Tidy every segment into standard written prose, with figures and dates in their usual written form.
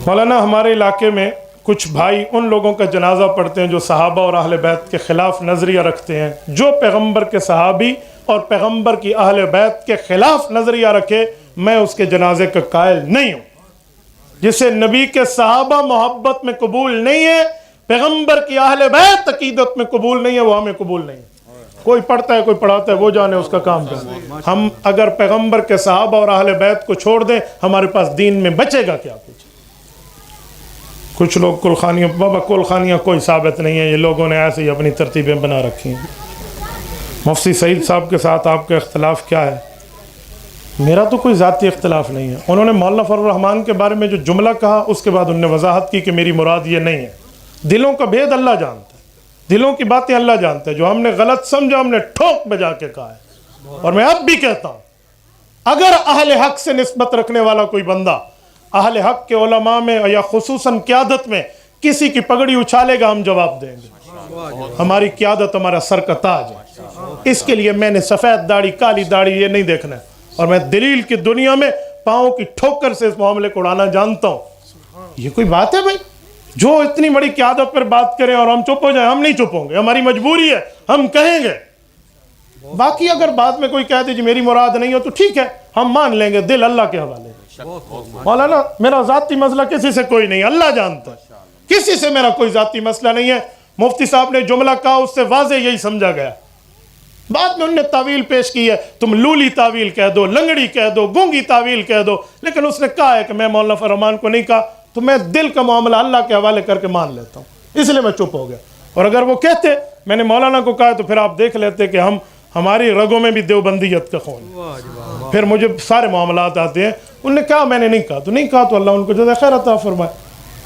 مولانا ہمارے علاقے میں کچھ بھائی ان لوگوں کا جنازہ پڑھتے ہیں جو صحابہ اور اہل بیت کے خلاف نظریہ رکھتے ہیں. جو پیغمبر کے صحابی اور پیغمبر کی اہل بیت کے خلاف نظریہ رکھے میں اس کے جنازے کا قائل نہیں ہوں. جسے نبی کے صحابہ محبت میں قبول نہیں ہے، پیغمبر کی اہل بیت عقیدت میں قبول نہیں ہے، وہ ہمیں قبول نہیں ہے. کوئی پڑھتا ہے کوئی پڑھاتا ہے، وہ جانے اس کا کام کرے. ہم اگر پیغمبر کے صحابہ اور اہل بیت کو چھوڑ دیں ہمارے پاس دین میں بچے گا کیا کچھ؟ کچھ لوگ کلخانیوں، بابا کلخانیاں کوئی ثابت نہیں ہے، یہ لوگوں نے ایسے ہی اپنی ترتیبیں بنا رکھی ہیں. مفتی سعید صاحب کے ساتھ آپ کا اختلاف کیا ہے؟ میرا تو کوئی ذاتی اختلاف نہیں ہے. انہوں نے مولانا فضل الرحمان کے بارے میں جو جملہ کہا اس کے بعد انہوں نے وضاحت کی کہ میری مراد یہ نہیں ہے. دلوں کا بھید اللہ جانتا ہے، دلوں کی باتیں اللہ جانتا ہے. جو ہم نے غلط سمجھا ہم نے ٹھوک بجا کے کہا ہے. اور میں اب بھی کہتا ہوں اگر اہل حق سے نسبت رکھنے والا کوئی بندہ اہل حق کے علماء میں یا خصوصاً قیادت میں کسی کی پگڑی اچھالے گا ہم جواب دیں گے. ہماری قیادت ہمارا سر کا تاج ہے. اس کے لیے میں نے سفید داڑھی کالی داڑھی یہ نہیں دیکھنا ہے. اور میں دلیل کی دنیا میں پاؤں کی ٹھوکر سے اس معاملے کو اڑانا جانتا ہوں. یہ کوئی بات ہے بھائی؟ جو اتنی بڑی قیادت پر بات کریں اور ہم چپ ہو جائیں؟ ہم نہیں چپ ہوں گے، ہماری مجبوری ہے، ہم کہیں گے. باقی اگر بعد میں کوئی کہہ دے جی میری مراد نہیں ہو تو ٹھیک ہے، ہم مان لیں گے، دل اللہ کے حوالے. مولانا میرا ذاتی مسئلہ کسی سے کوئی نہیں، اللہ جانتا ہے. کسی سے میرا کوئی ذاتی مسئلہ نہیں ہے. مفتی صاحب نے جملہ کہا اس سے واضح یہی سمجھا گیا. بعد میں انہوں نے تعویل پیش کی ہے، تم لولی تعویل کہہ دو، لنگڑی کہہ دو، گونگی تعویل کہہ دو، لیکن اس نے کہا ہے کہ میں مولانا فرمان کو نہیں کہا تو میں دل کا معاملہ اللہ کے حوالے کر کے مان لیتا ہوں. اس لیے میں چپ ہو گیا. اور اگر وہ کہتے میں نے مولانا کو کہا تو پھر آپ دیکھ لیتے کہ ہماری رگوں میں بھی دیوبندیت کا خون، پھر مجھے سارے معاملات آتے ہیں. انہوں نے کہا میں نے نہیں کہا تو نہیں کہا تو اللہ ان کو جزائے خیر عطا فرمائے.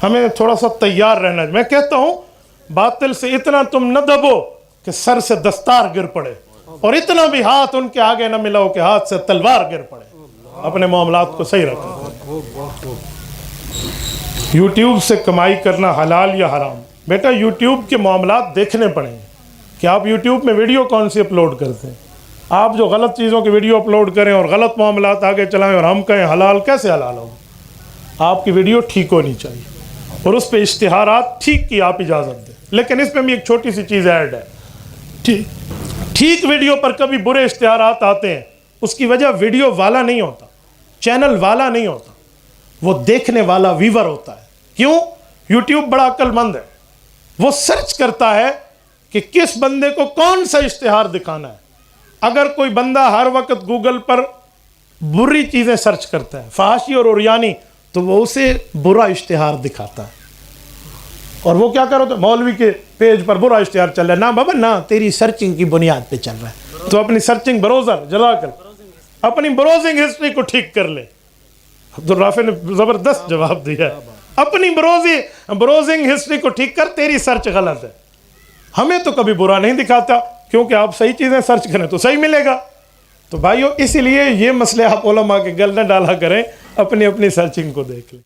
ہمیں تھوڑا سا تیار رہنا ہے. میں کہتا ہوں باطل سے اتنا تم نہ دبو کہ سر سے دستار گر پڑے، اور اتنا بھی ہاتھ ان کے آگے نہ ملاؤ کہ ہاتھ سے تلوار گر پڑے. اپنے معاملات کو صحیح رکھو. یوٹیوب سے کمائی کرنا حلال یا حرام؟ بیٹا یوٹیوب کے معاملات دیکھنے پڑیں کہ آپ یوٹیوب میں ویڈیو کون سی اپلوڈ کرتے ہیں. آپ جو غلط چیزوں کی ویڈیو اپلوڈ کریں اور غلط معاملات آگے چلائیں اور ہم کہیں حلال، کیسے حلال ہوگا؟ آپ کی ویڈیو ٹھیک ہونی چاہیے اور اس پہ اشتہارات ٹھیک کی آپ اجازت دیں. لیکن اس میں بھی ایک چھوٹی سی چیز ایڈ ہے. ٹھیک ویڈیو پر کبھی برے اشتہارات آتے ہیں، اس کی وجہ ویڈیو والا نہیں ہوتا، چینل والا نہیں ہوتا، وہ دیکھنے والا ویور ہوتا ہے. کیوں؟ یوٹیوب بڑا عقل مند ہے، وہ سرچ کرتا ہے کہ کس بندے کو کون سا اشتہار دکھانا ہے. اگر کوئی بندہ ہر وقت گوگل پر بری چیزیں سرچ کرتا ہے، فحاشی اور عریانی، تو وہ اسے برا اشتہار دکھاتا ہے. اور وہ کیا کرو تو مولوی کے پیج پر برا اشتہار چل رہا ہے. نہ بابا نہ، تیری سرچنگ کی بنیاد پہ چل رہا ہے. تو اپنی سرچنگ بروزر جلا کر اپنی بروزنگ ہسٹری کو ٹھیک کر لے. عبدالرافع نے زبردست جواب دیا ہے. اپنی بروزنگ ہسٹری کو ٹھیک کر، تیری سرچ غلط ہے. ہمیں تو کبھی برا نہیں دکھاتا کیونکہ آپ صحیح چیزیں سرچ کریں تو صحیح ملے گا. تو بھائیو اسی لیے یہ مسئلے آپ علماء کے گل نہ ڈالا کریں، اپنی سرچنگ کو دیکھ لیں.